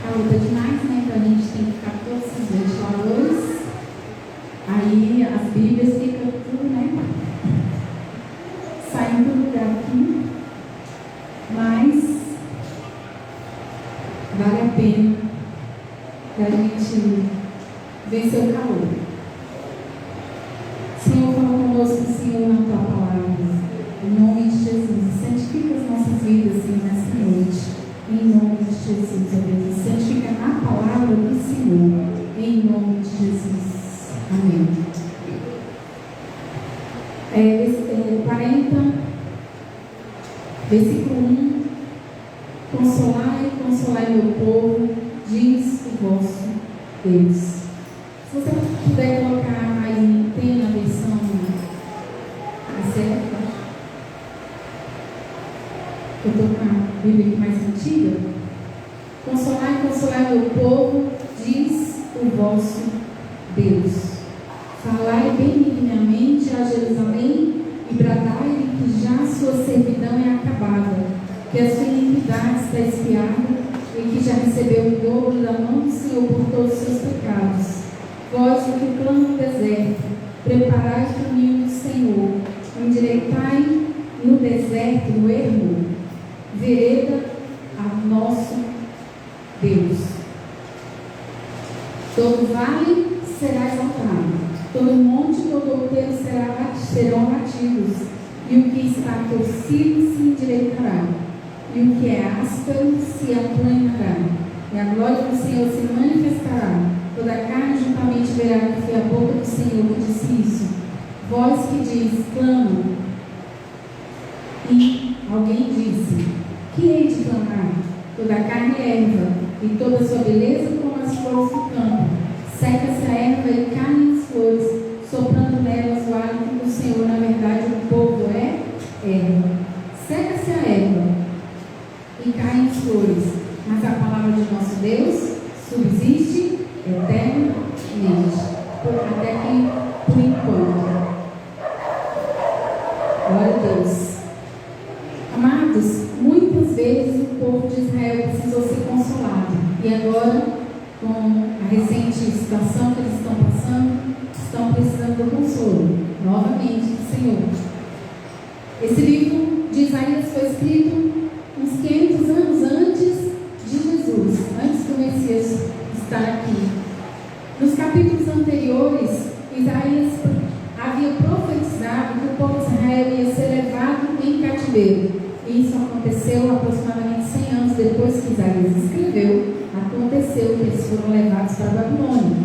a luta demais, né? Então a gente tem que ficar todos os ventiladores. Aí as Bíblias ficam tudo, né? Saindo do lugar aqui. Mas vale a pena da gente vencer o calor. Senhor, fala conosco, Senhor, na tua palavra. Em nome de Jesus, santifica as nossas vidas, Senhor, nessa noite. Em nome de Jesus, ó Deus. Santifica na palavra do Senhor. Em nome de Jesus. Amém. 40, versículo 1. Consolai meu povo, diz o vosso Deus. Se você puder colocar aí, tem na versão certa. Eu estou com a Bíblia aqui mais antiga. Consolai meu povo, diz o vosso Deus. Falai benignamente a Jerusalém e bradai que já sua servidão é acabada, que a sua iniquidade está expiada e que já recebeu o dobro da mão do Senhor por todos os seus pecados. Vós que clamam no deserto, preparai o caminho do Senhor, endireitai no deserto, no ermo, vereda a nosso Deus. Todo vale será exaltado, todo monte e todo outeiro serão batidos, e o que está torcido se endireitará, e o que é áspero se aplanará, e a glória do Senhor se manifestará. Toda a carne juntamente verá que foi a boca do Senhor que disse isso. Voz que diz, clama. E alguém disse, que hei de clamar? Toda a carne é erva, e toda a sua beleza como as flores do campo. Seca-se a erva e caem as flores, soprando nelas o hálito do Senhor. Na verdade, o povo é erva. Seca-se a erva e caem as flores, mas a palavra de nosso Deus subsiste eternamente. Até aqui, por enquanto. Glória a Deus. Amados, muitas vezes o povo de Israel precisou ser consolado. E agora, com a recente situação que eles estão passando, estão precisando do consolo, novamente, do Senhor. Esse livro de Isaías foi escrito uns 500 anos antes de Jesus, antes do Messias estar aqui. Nos capítulos anteriores, Isaías havia profetizado que o povo de Israel ia ser levado em cativeiro. E isso aconteceu aproximadamente 100 anos depois que Isaías escreveu. Aconteceu que eles foram levados para a Babilônia.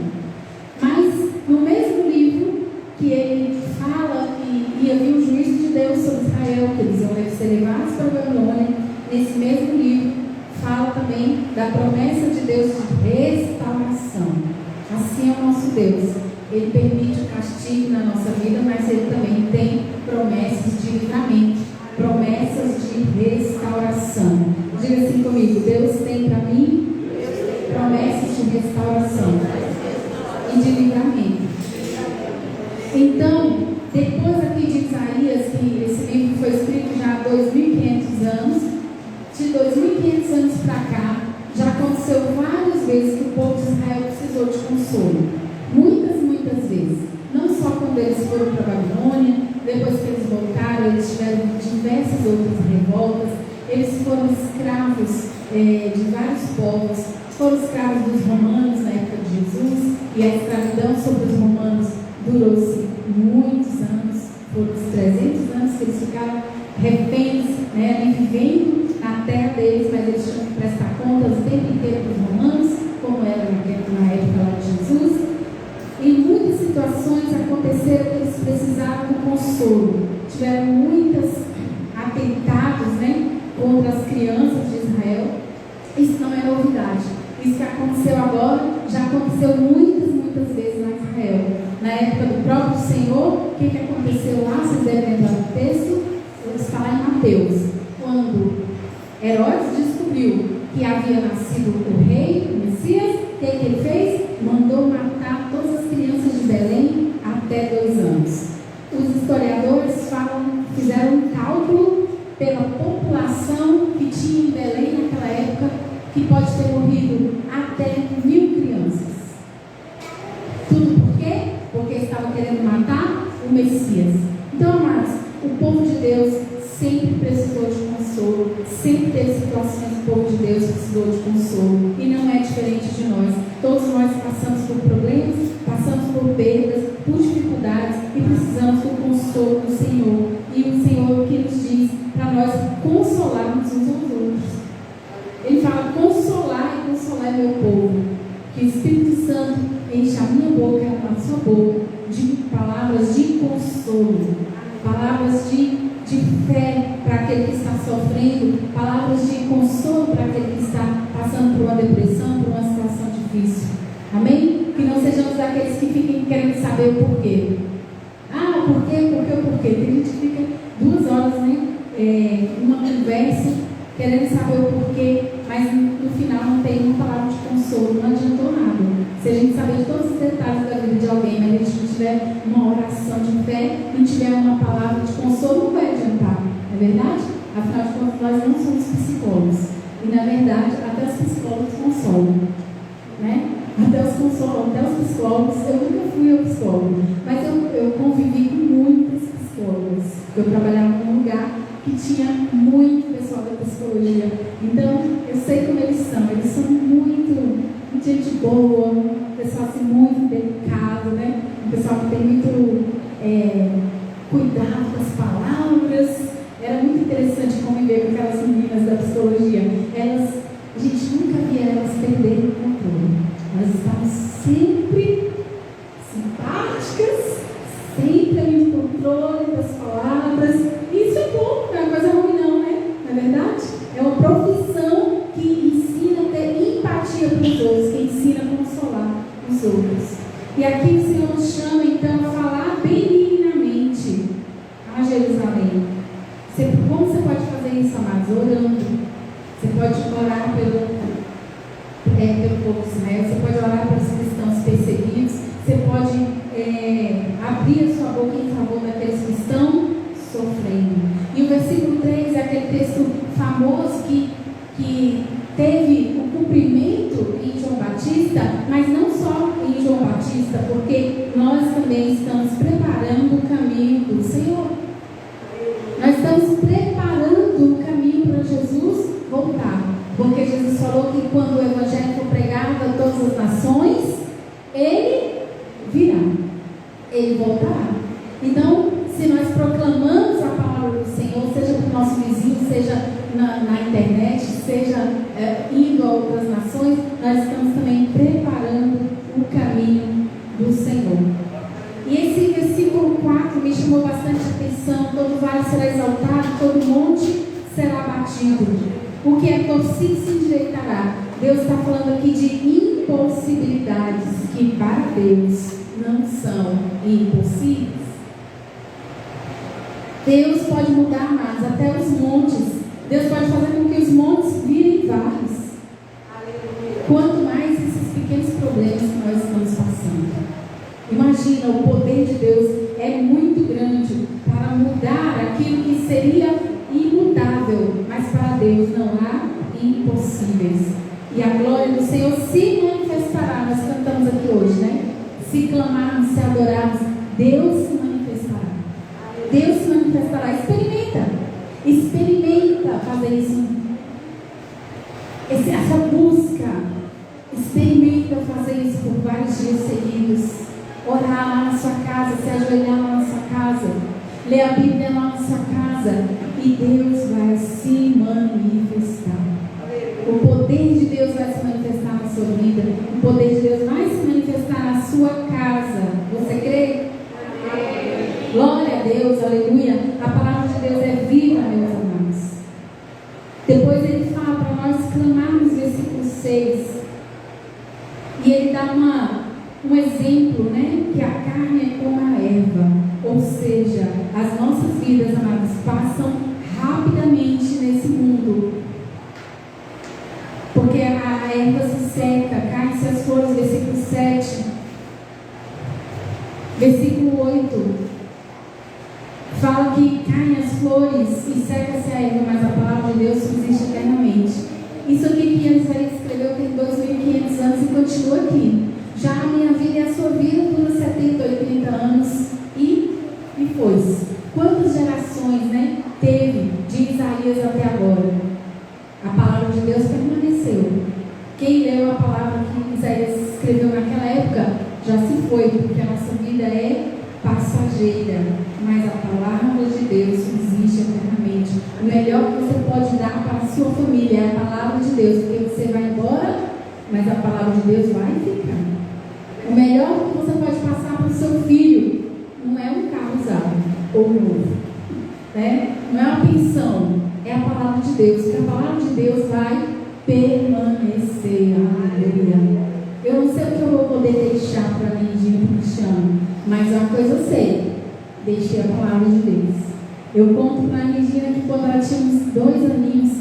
Mas no mesmo livro que ele fala que ia vir o juízo de Deus sobre Israel, que eles iam ser levados para a Babilônia, nesse mesmo livro fala também da promessa de Deus de restauração. Assim é o nosso Deus. Ele permite o castigo na nossa vida, mas Ele também tem promessas de livramento, promessas de restauração. Diga assim comigo: Deus tem para mim promessas de restauração e de livramento. Então, depois aqui de Isaías, que esse livro foi escrito já há 2.500 anos, de 2.500 anos para cá, já aconteceu várias vezes que o povo de Israel precisou de consolo. Muitas vezes. Não só quando eles foram para a Babilônia, depois que eles voltaram, eles tiveram diversas outras revoltas, eles foram escravos de vários povos, foram escravos dos romanos na época de Jesus, e a escravidão sobre os romanos durou-se muitos anos, foram os 300 anos que eles ficaram reféns, ali vivendo na terra deles, mas eles tinham que prestar contas o tempo inteiro para os romanos, como era na época lá de Jesus. Em muitas situações aconteceram que eles precisavam do consolo. Tiveram muitos atentados, contra as crianças de Israel. Isso não é novidade. Isso que aconteceu agora já aconteceu muitas vezes lá em Israel. Na época do próprio Senhor, o que aconteceu lá? Vocês devem lembrar do texto? Está lá em Mateus. Quando Herodes descobriu que havia nascido o rei, o Messias, o que ele fez? Mandou matar todas as crianças de Belém até 2 anos. Os historiadores fizeram um cálculo pela população que tinha em Belém naquela época, que pode ter morrido até 1000 crianças. Tudo por quê? Porque estava querendo matar o Messias. Então, amados, o povo de Deus sempre precisou de consolo, sempre teve situações que o povo de Deus precisou de consolo, e não é diferente de nós. Todos nós passamos por problemas, passamos por perdas, por dificuldades, e precisamos do consolo do Senhor. E o Senhor que nos diz para nós consolarmos uns aos outros. Ele fala: consolar e consolar meu povo. Que o Espírito Santo enche a minha boca, a sua boca, de palavras de consolo, palavras de fé para aquele que está sofrendo, palavras de consolo para aquele que está passando por uma depressão, por uma situação difícil. Amém? Que não sejamos daqueles que fiquem querendo saber o porquê. Ah, por quê? Tem gente que fica 2 horas, numa conversa, querendo saber o porquê, mas no final não tem uma palavra de consolo, não adiantou nada. Se a gente saber de todos os detalhes da vida de alguém, mas a gente não tiver uma oração de fé, não tiver uma palavra de consolo, não vai adiantar. Não é verdade? Afinal de contas, nós não somos psicólogos. E na verdade, até os psicólogos consolam. Né? Até os psicólogos, eu nunca fui ao psicólogo, mas eu convivi com muitos psicólogos. Eu trabalhava num lugar que tinha muito pessoal da psicologia. Então, eu sei como eles são. Eles são muito gente boa, um pessoal assim, muito delicado, né? Um pessoal que tem muito cuidado com as palavras. Era muito interessante conviver com aquelas meninas da psicologia. A gente nunca via elas perderem o controle. Elas estavam sempre simpáticas, sempre ali no controle das palavras. Isso é bom, não é uma coisa ruim não, né? Não é verdade? É uma profissão que ensina a ter empatia para os outros, que ensina a consolar os outros. E aqui o Senhor nos chama então a falar benignamente a Jerusalém. Como você pode fazer isso, amados? Orando. Você pode orar pelo povo de Israel, você pode orar pelos cristãos perseguidos, você pode abrir a sua boca em favor daqueles que estão sofrendo. E o versículo 3 é aquele texto famoso que teve o cumprimento em João Batista, mas não só em João Batista, porque nós também estamos preparando o caminho do Senhor. Nós estamos preparando o caminho para Jesus voltar. Porque Jesus falou que quando o Evangelho for pregado a todas as nações, Ele virá. Ele voltará. Então, se nós proclamamos a palavra do Senhor, seja para o nosso vizinho, seja na internet, seja indo a outras nações, nós estamos também preparando o caminho do Senhor. E esse versículo 4 me chamou bastante atenção. Todo vale será exaltado, todo monte será batido. O que é torcido se endireitará. Deus está falando aqui de impossibilidades que para Deus não são impossíveis. Deus pode mudar, amados, até os montes. Deus pode fazer com que os montes virem vales. Quanto mais esses pequenos problemas que nós estamos passando. Imagina, o poder de Deus é muito grande para mudar aquilo que seria imutável, mas para Deus não há impossíveis. E a glória do Senhor se manifestará. Nós cantamos aqui hoje, né? Se clamarmos, se adorarmos, Deus se manifestará. Deus se manifestará. Experimenta fazer isso. Essa busca. Experimenta fazer isso por vários dias seguidos. Orar lá na sua casa, se ajoelhar lá na sua casa, ler a Bíblia lá na sua casa, e Deus vai se manifestar. O poder de Deus vai se manifestar na sua vida. O poder de Deus vai se manifestar na sua casa. Você crê? Amém. Glória a Deus, aleluia. A palavra de Deus é viva, meus amados. Depois ele fala para nós clamarmos, versículo 6. E ele dá um exemplo, né? Que a carne é como a erva. Ou seja, as nossas vidas, amados, passam rapidamente nesse mundo. Porque a erva se seca, caem-se as flores, versículo 7. Versículo 8. Fala que caem as flores e seca-se a erva, mas a palavra de Deus subsiste eternamente. Isso aqui que antes era 70, 80 anos e foi. Quantas gerações, né, teve de Isaías até agora? A palavra de Deus permaneceu. Quem leu a palavra que Isaías escreveu naquela época já se foi, porque a nossa vida é passageira, mas a palavra de Deus existe eternamente. O melhor que você pode dar para a sua família é a palavra de Deus, porque você vai embora, mas a palavra de Deus vai ficar. O melhor que você pode passar para o seu filho não é um carro usado ou novo, né? Não é uma pensão, é a palavra de Deus, porque a palavra de Deus vai permanecer. Aleluia. Eu não sei o que eu vou poder deixar para mim de Cristiano, mas uma coisa eu sei: deixei a palavra de Deus. Eu conto para a Regina que quando ela tinha uns 2 aninhos,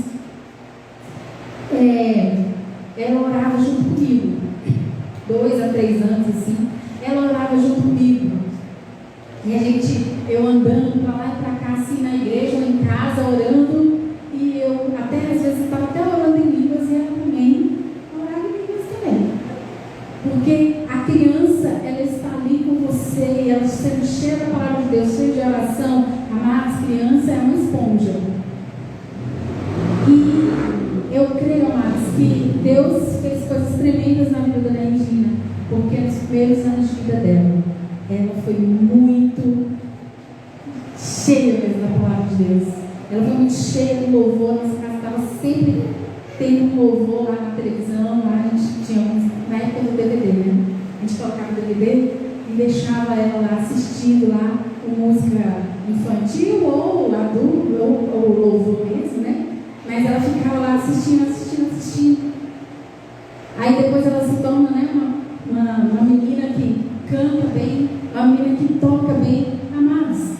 ela orava junto comigo. 2 a 3 anos assim, ela orava junto comigo. E eu andando para lá e para cá, assim, na igreja ou em casa, orando. E eu até às vezes estava até orando em línguas e ela também orava em línguas também. Porque a criança, ela está ali com você, ela sendo cheia da palavra de Deus, cheia de oração. Amados, criança é uma esponja. E eu creio, amados, que Deus fez coisas tremendas na vida da Regina, porque nos primeiros anos de vida dela, ela foi muito cheia mesmo da palavra de Deus. Ela foi muito cheia do louvor. Nossa casa estava sempre tendo um louvor lá na televisão. Lá a gente tinha, na época do DVD, né? A gente colocava o DVD e deixava ela lá assistindo lá com música infantil ou adulto, ou louvor mesmo, né? Mas ela ficava lá assistindo. Aí depois ela se torna, né, uma menina que canta bem, uma menina que toca bem. Amados,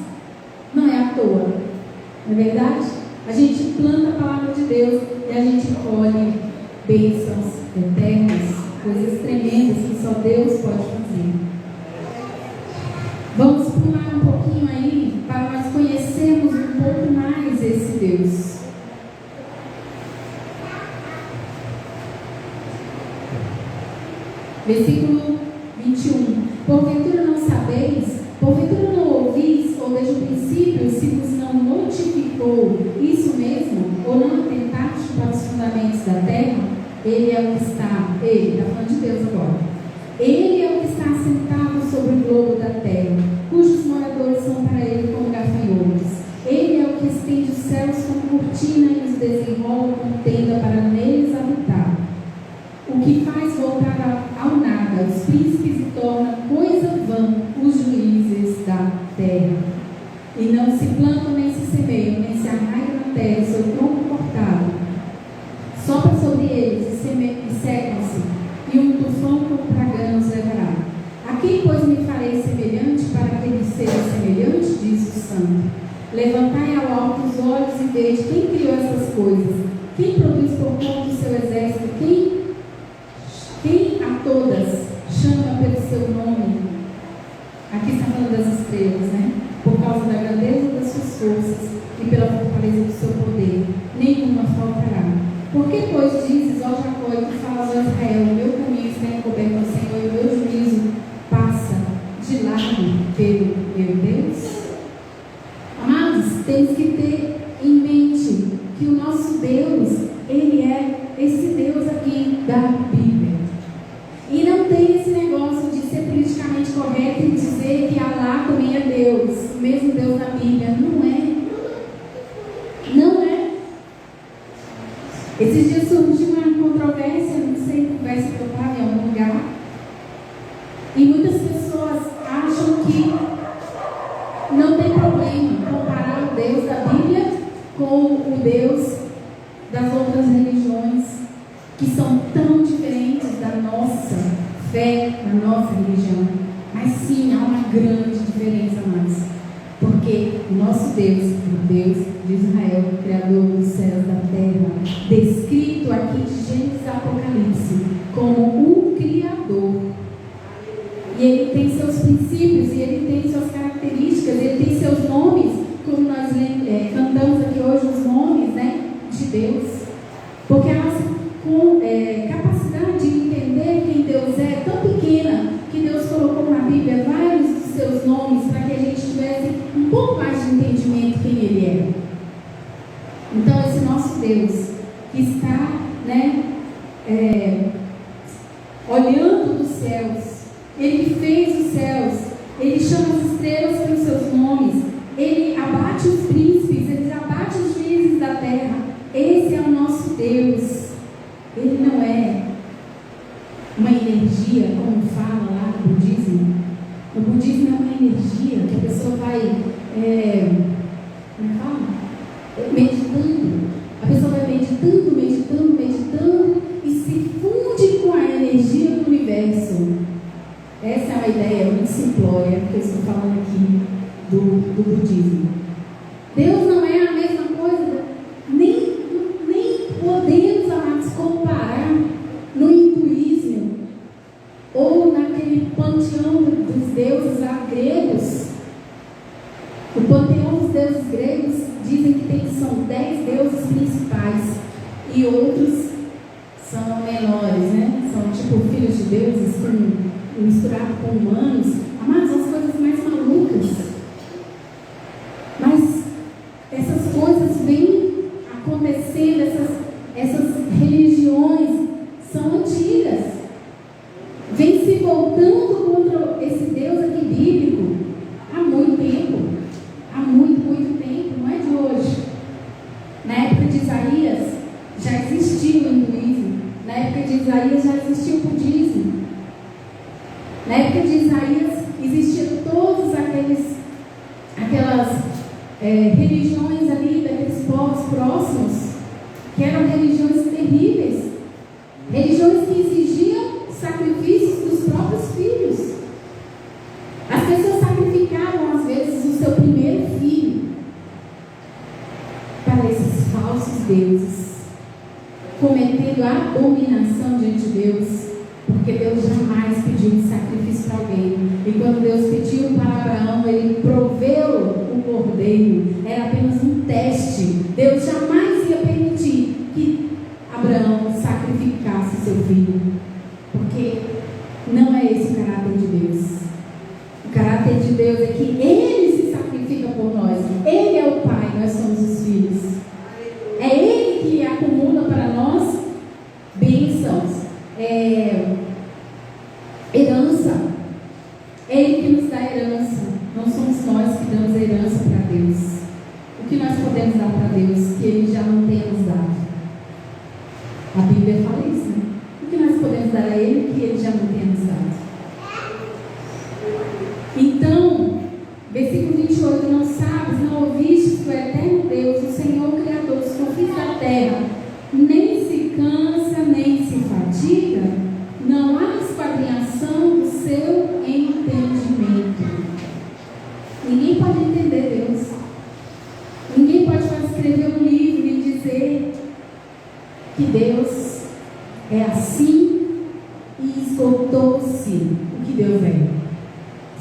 não é à toa, não é verdade? A gente planta a palavra de Deus e a gente colhe bênçãos eternas, coisas tremendas que só Deus pode fazer. Vamos pular um pouquinho aí para nós conhecermos um pouco mais esse Deus. Versículo 21. Porventura não sabeis, porventura não ouvis, ou desde o princípio se vos não notificou isso mesmo, ou não atentaste para os fundamentos da terra? Ele é o que está, ele, está falando de Deus agora. Ele é o que está assentado sobre o globo da terra, cujos moradores são para ele como gafanhotos. Ele é o que estende os céus como cortina e os desenrola como tenda para neles habitar. O que faz voltar ao nada os príncipes e torna coisa vã os juízes da terra. E não se plantam, nem se semeiam, nem se arraigam na terra, seu tronco cortado. Sopra sobre eles e secam-se, e um tufão como pragana os levará. A quem, pois, me farei semelhante para que ele seja semelhante? Diz o Santo. Levantai ao alto os olhos e vede quem criou essas coisas, quem produz por conta do seu exército, quem a todas chama pelo seu nome. Aqui está falando das estrelas, né? Por causa da grandeza das suas forças e pela fortaleza do seu poder, nenhuma faltará. Por que, pois, dizes, ó Jacó, e tu falas, ó Israel, o meu caminho está encoberto ao Senhor, e o meu juízo passa de lado pelo meu Deus? Amados, temos que ter em mente que o nosso Deus, ele é esse Deus aqui da Bíblia. E não tem esse negócio de ser politicamente correto e dizer que Alá também é Deus, o mesmo Deus da Bíblia. Não é. Não é. Esses dias surgiu uma controvérsia, não sei, conversa que eu estava em algum lugar. E muitas pessoas acham que não tem problema comparar o Deus da Bíblia com o Deus das outras religiões, que são tão diferentes da nossa fé, da nossa religião. Mas sim, há uma grande diferença, amados. Porque o nosso Deus, o Deus de Israel, o Criador dos céus e da terra, descrito aqui de Gênesis e Apocalipse como o Criador. E ele tem seus princípios, e ele tem suas características, ele tem seus nomes, como nós cantamos aqui hoje os nomes, né, de Deus. Porque a nossa capacidade de entender quem Deus é tão pequena, que Deus colocou na Bíblia vários olhando dos céus. Ele que fez os céus, Ele chama as estrelas pelos seus nomes, Ele abate os príncipes, Ele abate os juízes da terra. Esse é o nosso Deus. Ele não é uma energia, como fala lá no budismo. O budismo é uma energia que a pessoa vai como fala? Meditando. A pessoa vai meditando, meditando, meditando e se funde com a energia do universo. Essa é uma ideia muito simplória que eu estou falando aqui do budismo. Deus não é a mesma coisa, nem podemos, amados, comparar no hinduísmo ou naquele panteão dos deuses gregos. O panteão dos deuses gregos dizem que são 10 deuses principais e outros são menores, né? São tipo filhos de deuses misturados com humanos. Amados, as coisas mais malucas. Mas essas coisas vêm acontecendo, essas religiões são antigas. Vem se voltando contra esse Deus aqui bíblico há muito tempo. Há muito tempo, não é de hoje. Na época de Isaías já existia o hinduísmo. Na época de Isaías já existia o budismo. Na época de Isaías existiam todas aquelas religiões ali daqueles povos próximos, que eram religiões terríveis, religiões que exigiam sacrifícios dos próprios filhos. As pessoas sacrificavam às vezes o seu primeiro filho para esses falsos deuses, cometendo a abominação diante de Deus, porque Deus jamais pediu um sacrifício para alguém. E quando Deus pediu para Abraão, Ele proveu o cordeiro. Era apenas um teste. Deus jamais ia permitir que Abraão sacrificasse seu filho, porque não é esse o caráter de Deus. O caráter de Deus é que Ele se sacrifica por nós. Ele é o Pai, nós somos os filhos. É Ele que acumula para nós bênçãos, herança. É Ele que nos dá herança. Não somos nós que damos herança para Deus. O que nós podemos dar para Deus que Ele já não tenha nos dado? A Bíblia fala isso, né? O que nós podemos dar a Ele que Ele já não tenha nos dado? Então, versículo 28, não sabes, não ouvistes que o eterno Deus, o Senhor Criador dos confins da terra, nem se cansa, nem se fatiga, não há esquadrinhação do seu entendimento. Ninguém pode entender Deus. Ninguém pode escrever um livro e dizer que Deus é assim e esgotou-se o que Deus é.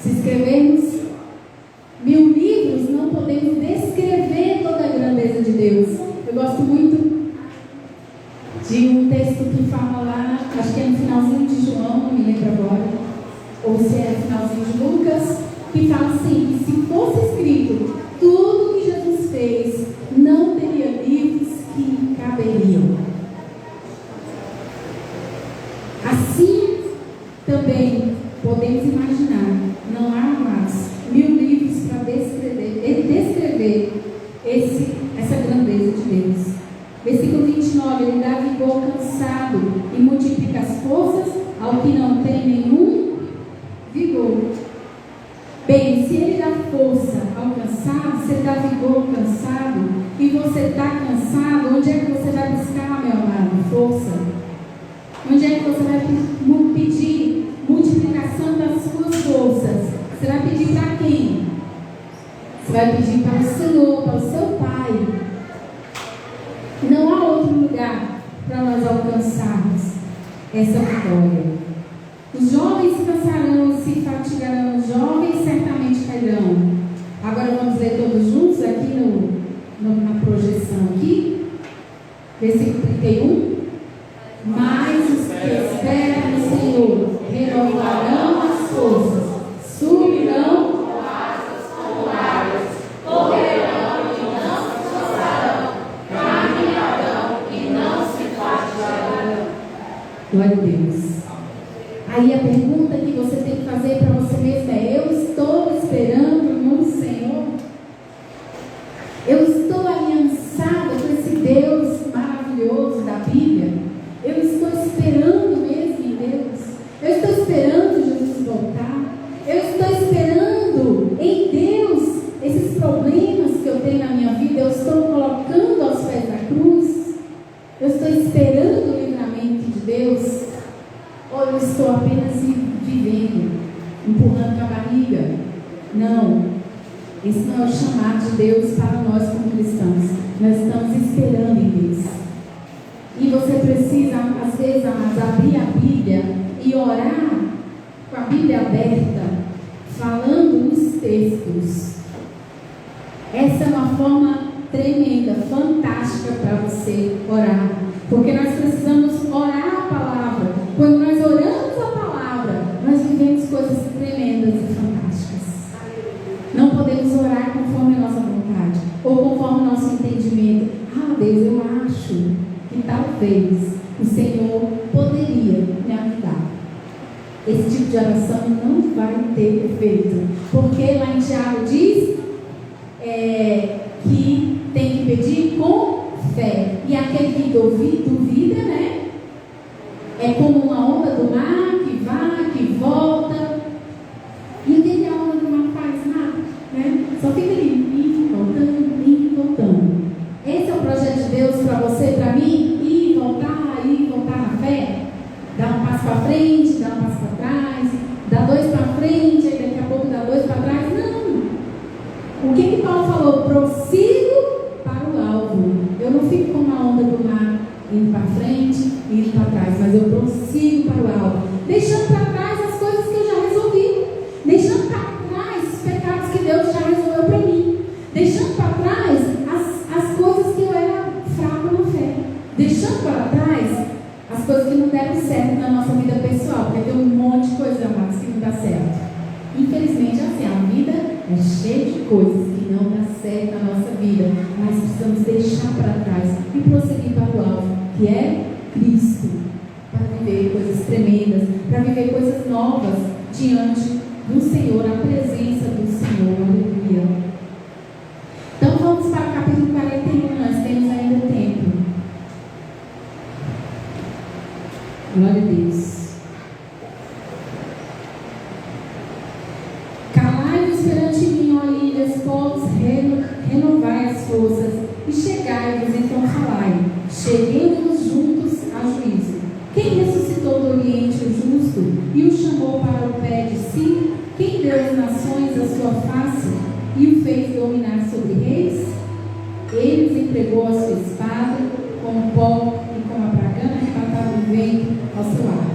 Se escrevermos 1000 livros, não podemos descrever toda a grandeza de Deus. Eu gosto muito de um texto que fala lá, acho que é no finalzinho de João, não me lembro agora, ou se é no finalzinho de Lucas, que fala assim, que se fosse escrito tudo que Jesus fez, não teria livros que caberiam. Assim também podemos imaginar, não há mais 1000 livros para descrever essa grandeza de Deus. Versículo 29, Ele dá vigor ao cansado e multiplica as forças ao que não tem nenhum vigor. Bem, se Ele dá força ao cansado, se Ele dá vigor ao cansado, e você está cansado, onde é que você vai buscar, meu amado, força? Onde é que você vai pedir multiplicação das suas forças? Você vai pedir para quem? Você vai pedir para o Senhor, para o seu Pai. Não há outro lugar para nós alcançarmos essa vitória. Os jovens se cansarão e se fatigarão, os jovens certamente cairão. Agora vamos ler todos juntos aqui na projeção aqui. Versículo 31. Mas os que esperam no Senhor renovarão as forças, subirão com asas como águias, correrão e não se cansarão, caminharão e não se fatigarão. Glória a Deus. Aí a pergunta que você tem que fazer para você mesmo é: eu estou esperando no Senhor? Eu estou aliançada com esse Deus maravilhoso da Bíblia? Eu estou esperando mesmo em Deus? Eu estou esperando Jesus voltar? Eu estou esperando em Deus esses problemas que eu tenho na minha vida? Eu estou colocando aos pés da cruz? Eu estou esperando o livramento de Deus? Ou eu estou apenas vivendo, empurrando com a barriga? Não, esse não é o chamado de Deus para nós como cristãos. Nós estamos esperando em Deus. E você precisa, às vezes, abrir a Bíblia e orar com a Bíblia aberta, falando os textos. Essa é uma forma tremenda, fantástica para você orar. Porque nós precisamos orar a palavra. Quando nós oramos a palavra, nós vivemos coisas tremendas e fantásticas. Não podemos orar conforme a nossa vontade, ou conforme o nosso entendimento. Ah, Deus, eu acho que talvez o Senhor poderia me ajudar. Esse tipo de oração não vai ter efeito. Porque lá em Tiago diz que tem que pedir com fé. E aquele que duvida, né? É como uma onda do mar que vai, que volta. E o que a onda do mar faz? Nada, né? Só fica ali, indo, voltando. Esse é o projeto de Deus para você e para mim? Ir e voltar na fé? Dar um passo para frente, dar um passo para trás, dar dois para frente, aí daqui a pouco dá dois para trás. Não. O que Paulo falou? Prossigo para o alvo. Eu não fico como a onda do mar, indo para frente e indo para trás, mas eu prossigo para o alvo, deixando para trás as coisas que eu já resolvi, deixando para trás os pecados que Deus já resolveu para mim, deixando para trás as coisas que eu era fraco na fé, deixando para trás as coisas que não deram certo na nossa vida pessoal, porque tem um monte de coisas, amados, que não dá certo. Infelizmente, assim, a vida é cheia de coisas que não dá certo na nossa vida, mas precisamos deixar para trás e prosseguir para o alvo, que é Cristo, para viver coisas tremendas, para viver coisas novas diante do Senhor, a presença do Senhor. Aleluia. Então vamos para o capítulo 41, nós temos ainda tempo. Glória a Deus. Calai-vos perante mim, ó ilhas, povos, renovai as forças, e chegai-vos, então falai, cheguemos juntos a juízo. Quem ressuscitou do Oriente o justo e o chamou para o pé de si? Quem deu às nações a sua face e o fez dominar sobre reis? Ele os entregou a sua espada, como pó e como a bragana arrebatada do vento ao seu ar.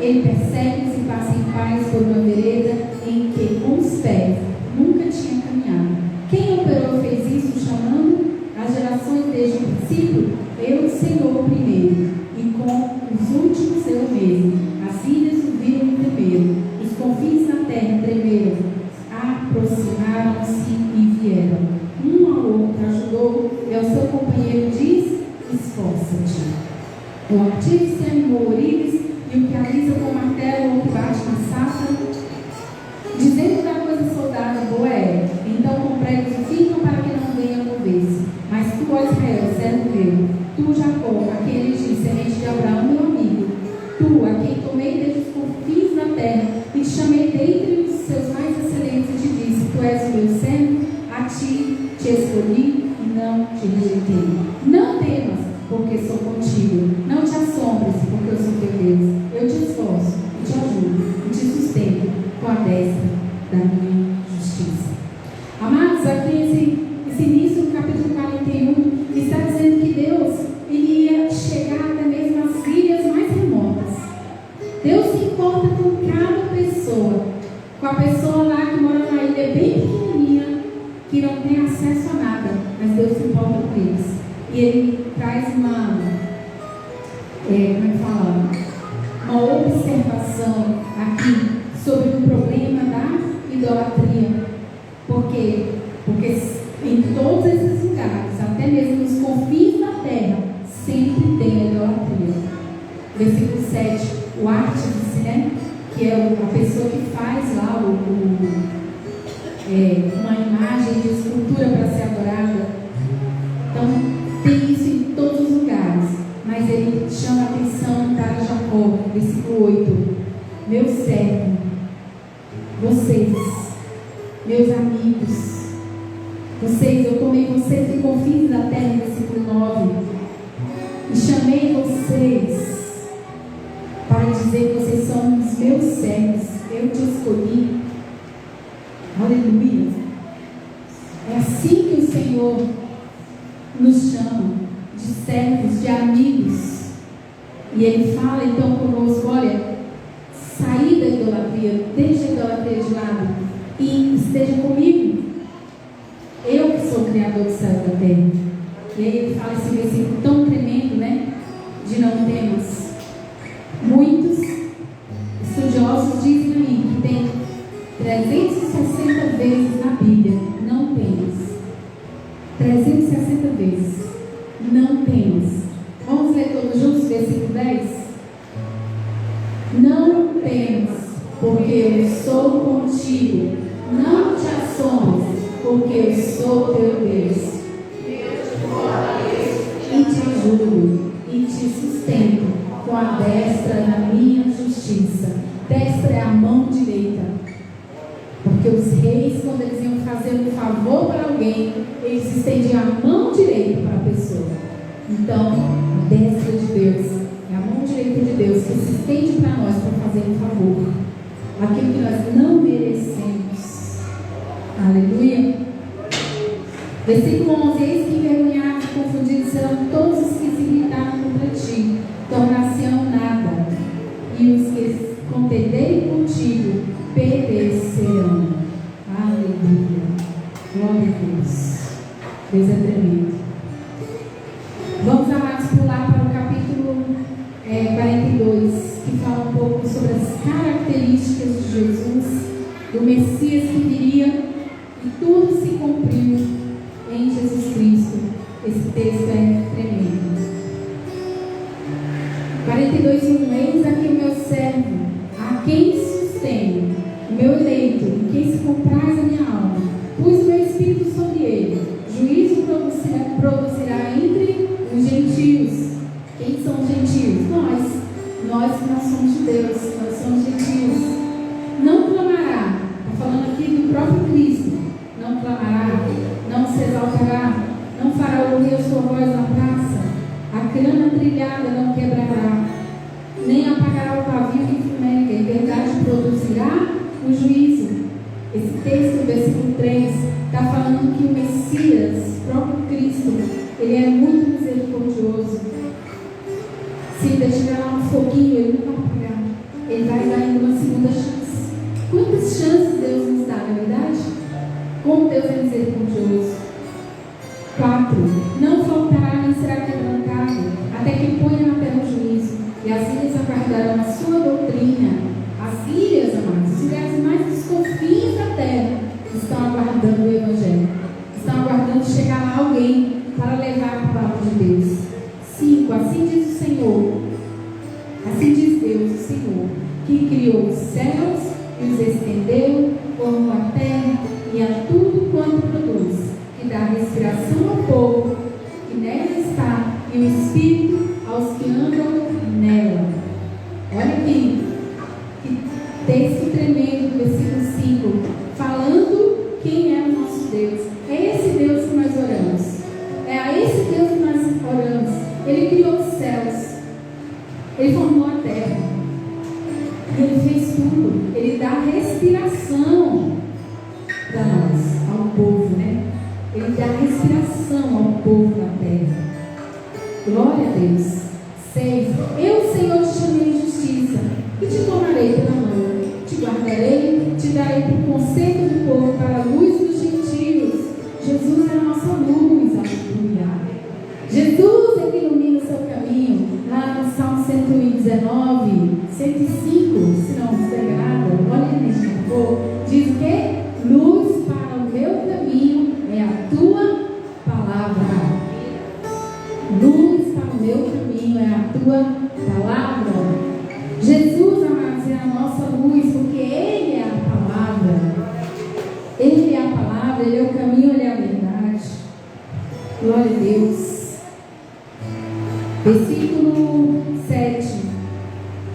Ele persegue-os e passa em paz por uma vereda em que com os pés nunca tinha caminhado. Quem operou fez isso, chamando as gerações desde o princípio? Eu, Senhor, primeiro, e com os últimos eu mesmo. As ilhas subiram e tremeram, os confins da terra tremeram, aproximaram-se e vieram. Um ao outro ajudou, e ao seu companheiro diz: esforça-te. O artífice animou ourives, e o que alisa com o martelo ou o que bate na safra, dizendo da coisa soldada boa é, então com pregos ficam para que não venha mover-se. Mas tu, ó Israel, servo meu, tu, Jacó, a quem ele diz, semente de Abraão, meu amigo, tu, a quem tomei desde os confins da terra, e te chamei dentre os seus mais excelentes, e te disse, tu és o meu servo, a ti te escolhi e não te rejeitei. Não temas, porque sou contigo. Não te assombres, porque eu sou teu Deus. Eu te esforço, e te ajudo, e te sustento com a destra da minha justiça. Amados, aqui esse início do capítulo 41 está dizendo que Deus iria chegar até mesmo às ilhas mais remotas. Deus se importa com cada pessoa, com a pessoa lá que mora numa ilha bem pequenininha, que não tem acesso a nada, mas Deus se importa com eles. E Ele traz uma observação aqui sobre o problema da idolatria. Por quê? Porque em todos esses lugares, até mesmo nos confins da terra, sempre tem a idolatria. Versículo 7, o artífice, né? que é a pessoa que faz lá uma imagem de escultura para ser adorada. Então, tem isso em todos os lugares. Mas ele chama a atenção para Jacó, versículo 8. Meu servo, vocês, meus amigos, eu tomei vocês de confins da terra, versículo 9, e chamei vocês para dizer que vocês são os meus servos, eu te escolhi. Aleluia. É assim que o Senhor nos chama, de servos, de amigos. E Ele fala então conosco: olha, saí da idolatria, deixa a idolatria de lado e esteja comigo. Eu que sou o Criador do céu e da terra. E aí Ele fala esse versículo tão tremendo, né? De não temas. Muitos estudiosos dizem a mim que tem 360 vezes na Bíblia: não temas. 360 vezes. Não temas. Vamos ler todos juntos, versículo 10? Não temas, porque eu sou contigo. Não te assombres, porque eu sou teu Deus. E te ajudo e te sustento com a destra na minha justiça. Destra é a mão direita. Porque os reis, quando eles iam fazer um favor para alguém, eles estendiam a mão direita para a pessoa. Então, a destra de Deus é a mão direita de Deus que se estende para nós para fazer um favor. Aquilo que nós não merecemos. Aleluia. Versículo 11: eis que envergonhados e confundidos serão todos os que se irritaram contra ti, tornar-se-ão nada, e os que contenderem contigo perecerão. Aleluia. Glória a Deus. Deus é tremendo. Vamos, amados, pular para o capítulo 42, que fala um pouco sobre as características de Jesus, do Messias que viria, e tudo se cumpriu em Jesus Cristo. Esse texto é tremendo. 42:1: eis aqui o meu servo, a quem sustenho, o meu eleito, em quem se compraz a minha alma. Pus o meu espírito sobre ele. Juízo produzirá entre os gentios. Quem são os gentios? Nós que não somos judeus, nós somos gentios. Não clamará, está falando aqui do próprio Cristo. Não clamará, não se exaltará, não fará ouvir a sua voz na praça. A crana trilhada não quebrará, nem apagará o pavio que fumega. Em verdade produzirá o juízo. Esse texto, versículo 3, está falando que o Messias, o próprio Cristo, ele é muito misericordioso. Se deixar lá um foguinho, ele não vai apagar. Ele vai dar ainda uma segunda chance. Quantas chances Deus nos dá, não é verdade? Como Deus é misericordioso. 4. Não faltará nem será quebrantado, até que ponha na terra o juízo, e as ilhas aguardarão a sua doutrina. As ilhas, amados, os lugares mais dos confins da terra, estão aguardando o Evangelho. Estão aguardando chegar lá alguém para levar a palavra de Deus. 5. Assim diz o Senhor, assim diz Deus, o Senhor, que criou os céus e os estendeu, como a terra e a tudo quanto produz, que dá respiração ao povo que nela está, e o Espírito aos que andam nela. Olha aqui, que texto tremendo do versículo 5, falando quem é o nosso Deus. É esse Deus que nós oramos. É a esse Deus que nós oramos. Ele criou os céus, Ele formou a terra, Ele fez tudo. Ele dá respiração para nós, ao povo, né? Ele dá respiração ao povo da terra. Glória a Deus. 6. Eu, Senhor, te chamei em justiça e te tomarei pela mão, te guardarei, te darei por conserto do povo, para a luz dos gentios. Jesus é a nossa luz. Aleluia. Jesus é que ilumina o seu caminho. Lá no Salmo 119, 105, se não estiver errado, olha aí, por favor. Diz o quê? Luz para o meu caminho é a tua palavra. Luz para o meu caminho Deus. Versículo 7.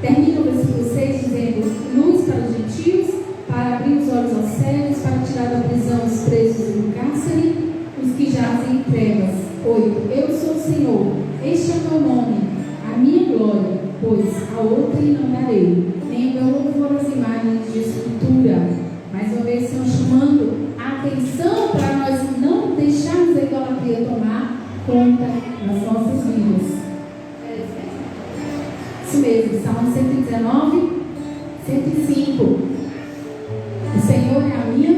Termina o versículo 6 dizendo: luz para os gentios, para abrir os olhos aos cegos, para tirar da prisão os presos do cárcere, os que jazem em trevas. 8. Eu sou o Senhor, este é o meu nome, a minha glória, pois a outra não darei, nem o meu louvor às imagens de escultura. Mais uma vez, Senhor, chamando a atenção para nós não deixarmos a idolatria tomar conta das nossas vidas. Isso mesmo, Salmo 119, 105. O Senhor é a minha,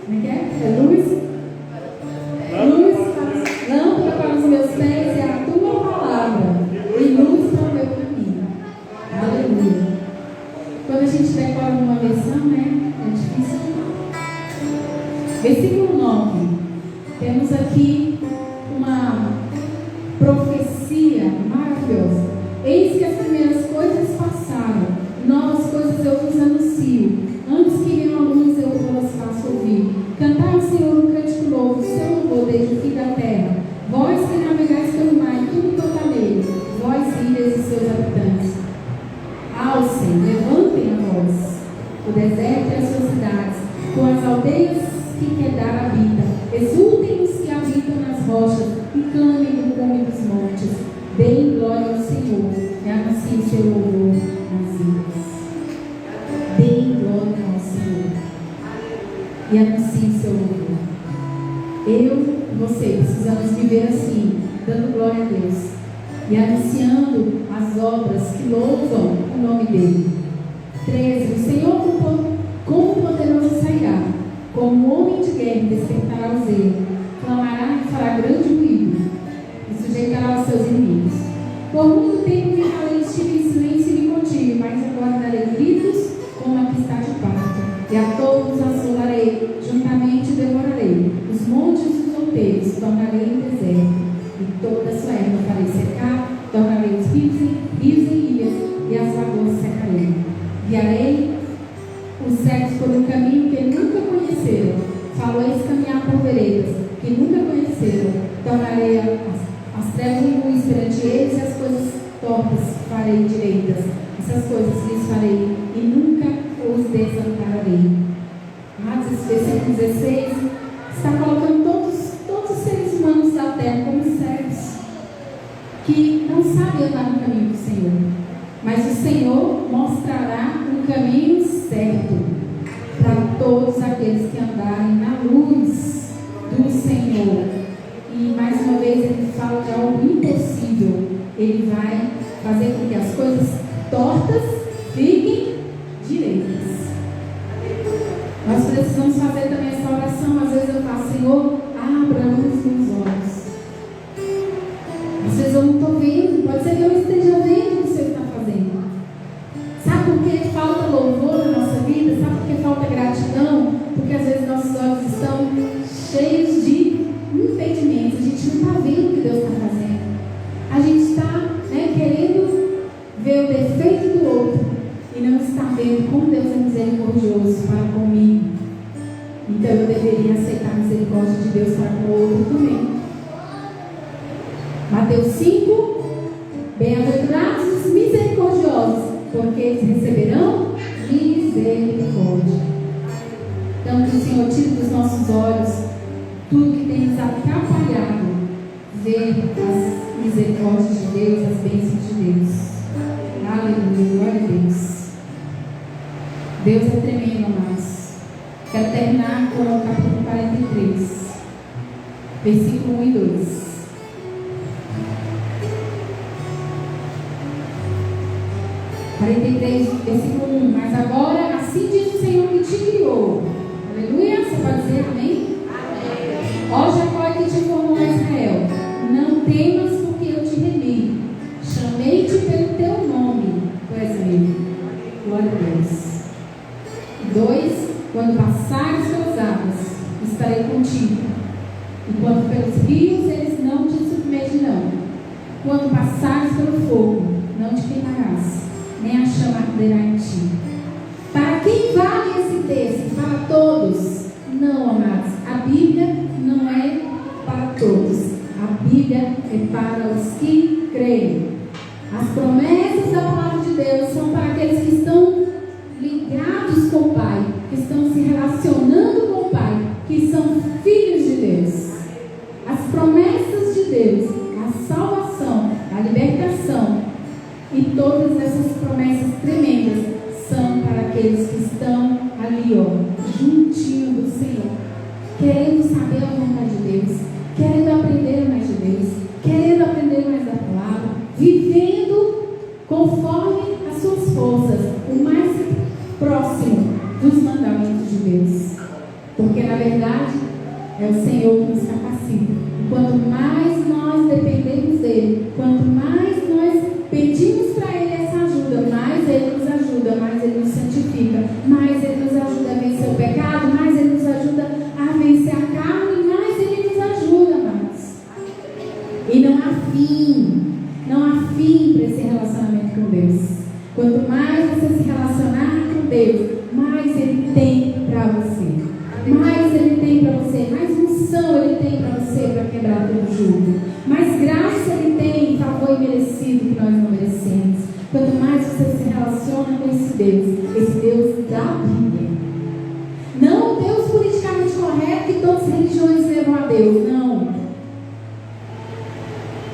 como é que é? É luz? Lâmpada para os meus pés é a tua palavra e luz para o meu caminho. Aleluia. Quando a gente decora numa versão, né? É difícil. Versículo 9. Temos aqui uma profecia maravilhosa. Eis que as primeiras coisas passaram, novas coisas eu vos anuncio. Antes que venham a luz, eu vos faço ouvir. Cantai ao Senhor um cântico novo, seu louvor desde o fim da terra. Vós que navegais pelo mar, tudo toca nele, vós ilhas e seus habitantes. Alcem, levantem a voz, o deserto e as suas cidades, com as aldeias que Quedar habita. Exultem os que habitam nas rochas e clamem no cume dos montes. Deem glória ao Senhor e anunciem seu louvor nas ilhas. Deem glória ao Senhor e anunciem seu louvor. Eu e você precisamos viver assim, dando glória a Deus e anunciando as obras que louvam o nome dele. 13. O Senhor como poderoso sairá, como homem de guerra despertará o zelo, clamará e fará grande ruído e sujeitará os seus inimigos. Por muito tempo me calei, estive em silêncio e me contive, mas agora darei gritos como a que está de parto, e a todos assolarei, juntamente devorarei. Os montes dos outeiros tornarei em deserto, e toda a sua erva farei secar, tornarei os rios em ilhas, e as lagoas secarei. Guiarei os cegos por um caminho que nunca conheceram, faloeis caminhar por veredas que nunca conheceram, tornarei as trevas em luz perante eles, e as coisas tortas farei direitas. Essas coisas lhes farei e nunca os desampararei. Mas esse versículo 16 está colocando todos os seres humanos da terra como cegos, que não sabem andar no caminho do Senhor. Mas o Senhor mostrará um caminho certo para todos aqueles que andarem na luz do Senhor. E mais uma vez ele fala de algo impossível. Ele vai fazer com que as coisas tortas fiquem direitas. Nós precisamos fazer também essa oração. Às vezes eu falo: Senhor, abra os meus olhos. Às vezes eu não estou vendo, pode ser que eu não esteja vendo o que o Senhor está fazendo. Sabe por que falta louvor na nossa vida? Sabe por que falta gratidão? Porque às vezes nossos olhos estão cheios de impedimentos. A gente não está vendo o que Deus está fazendo. A gente está querendo ver o defeito do outro e não está vendo como Deus é misericordioso para comigo. Então eu deveria aceitar a misericórdia de Deus para com o outro também. Mateus 5. Bem-aventurados os misericordiosos, porque eles receberão misericórdia. Então que o Senhor tire dos nossos olhos tudo que tem nos atrapalhado ver as misericórdias de Deus, as bênçãos de Deus. Aleluia, glória a Deus. Deus é tremendo, amados. Quero terminar com o capítulo 43, versículo 1 e 2. Versículo 1. Mas agora, assim diz o Senhor que te criou. Aleluia. Você pode dizer amém? Amém. Ó Jacó, que te formou, Israel, não temas, porque eu te remi. Chamei-te pelo teu nome. Tu és meu. Glória a Deus. 2. Quando passares pelas águas, estarei contigo. E quando pelos rios, eles não te submergirão. Quando passares pelo fogo, não te queimarás, nem a chama arderá em ti. Para quem vale esse texto? Para todos? Não, amados. A Bíblia não é para todos. A Bíblia é para os que creem. As promessas da palavra de Deus são para aqueles que estão ligados com o Pai, que estão se relacionando com o Pai, que são filhos de Deus. As promessas de Deus, a salvação, a libertação e todas essas promessas tremendas são para aqueles que estão ali, juntinho do Senhor, querendo saber a vontade de Deus, querendo aprender mais de Deus, querendo aprender mais da palavra, vivendo conforme as suas forças, o mais próximo dos mandamentos de Deus. Porque na verdade é o Senhor que nos capacita. E quanto mais nós dependemos dele, quanto mais nós pedimos para ele essa ajuda, mais ele nos ajuda, mais ele nos santifica, mais ele nos ajuda a vencer o pecado, mais ele nos ajuda a vencer a carne, mais ele nos ajuda, amados. E não há fim para esse relacionamento com Deus. Quanto mais você se relacionar com Deus, mais ele tem para você. Mais ele tem para você, mais unção ele tem para você para quebrar todo o jugo. Mais graça ele tem, favor imerecido que nós não merecemos. Quanto mais você se relaciona com esse Deus da Bíblia. Não o Deus politicamente correto que todas as religiões levam a Deus, não.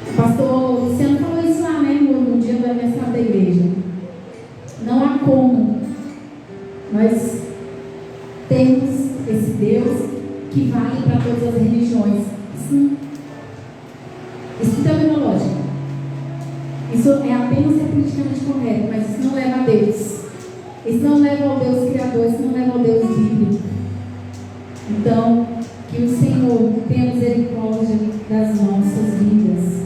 O pastor Luciano falou isso lá, né, no dia do aniversário da igreja. Não há como nós temos esse Deus que vale para todas as religiões. Isso não é terminológico. Isso é apenas ser politicamente correto, mas isso não leva a Deus. Isso não leva ao Deus Criador, isso não leva ao Deus bíblico. Então, que o Senhor tenha misericórdia das nossas vidas.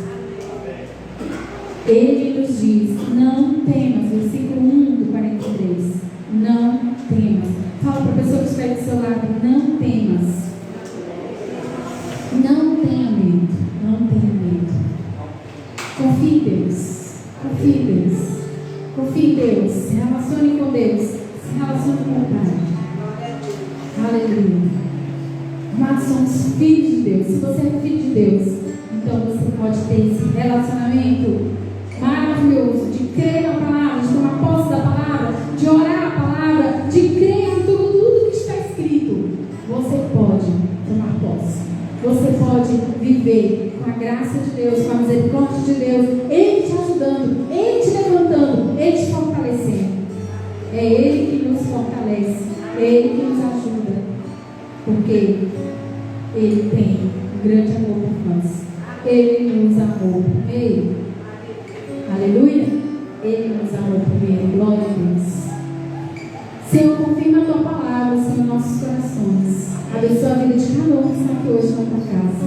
Ele nos diz: não temas, versículo 1 do 43. Não temas. Fala para a pessoa que está do seu lado: não temas. Não tenha medo. Não tenha medo. Confie em Deus. Confie em Deus. Confie em Deus. Se relacione com Deus. Se relacione com o Pai. Aleluia. Mas somos filhos de Deus. Se você é filho de Deus, então você pode ter esse relacionamento maravilhoso de crer na palavra, de tomar posse da palavra, de orar a palavra, de crer em tudo que está escrito. Você pode tomar posse. Você pode viver com a graça de Deus, com a misericórdia de Deus, Ele te ajudando, Ele te levantando, Ele te fortalecendo. É Ele que nos fortalece, é Ele que nos ajuda, porque Ele tem um grande amor por nós. Ele nos amou primeiro. Aleluia. Ele nos amou primeiro. Glória a Deus. Senhor, confirma a Tua palavra, Senhor, em nossos corações. Abençoa a vida de cada um que está aqui hoje na Tua casa.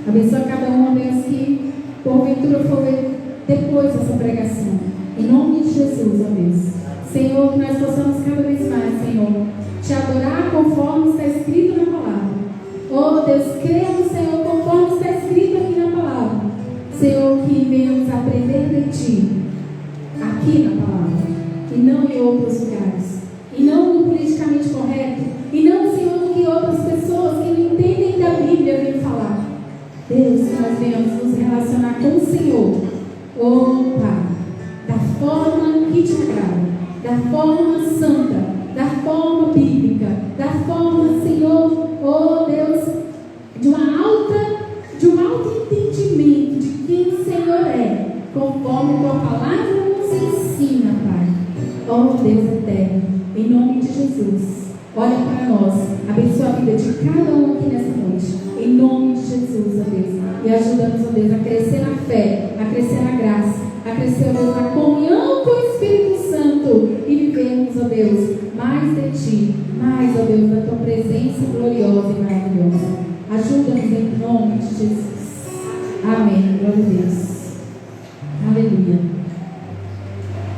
Abençoa cada um, Deus, que porventura for ver depois dessa pregação. Em nome de Jesus, ó Deus. Senhor, que nós possamos cada vez mais, Senhor, te adorar conforme está escrito na palavra. Oh Deus, creia no Senhor conforme está escrito aqui na palavra. Senhor, que venhamos aprender de Ti aqui na palavra e não em outros lugares, e não no politicamente correto, e não, Senhor, no que outras pessoas que não entendem da Bíblia vêm falar. Deus, que nós venhamos nos relacionar com o Senhor, oh Pai, da forma que te agrada, da forma santa, da forma bíblica, da forma, Senhor, oh Deus, de um alto entendimento de quem o Senhor é, conforme Tua palavra nos ensina, Pai. Oh Deus eterno, em nome de Jesus, olha para nós, abençoa a vida de cada um aqui nessa noite, em nome de Jesus, ó Deus, e ajuda-nos, ó Deus, a crescer na fé, a crescer na graça, a crescer, ó Deus, na comunhão com o Espírito Santo e vivermos, ó Deus, mais de Ti, mais, ó Deus, da Tua presença gloriosa e maravilhosa. Ajuda-nos em nome de Jesus. Amém. Glória a Deus.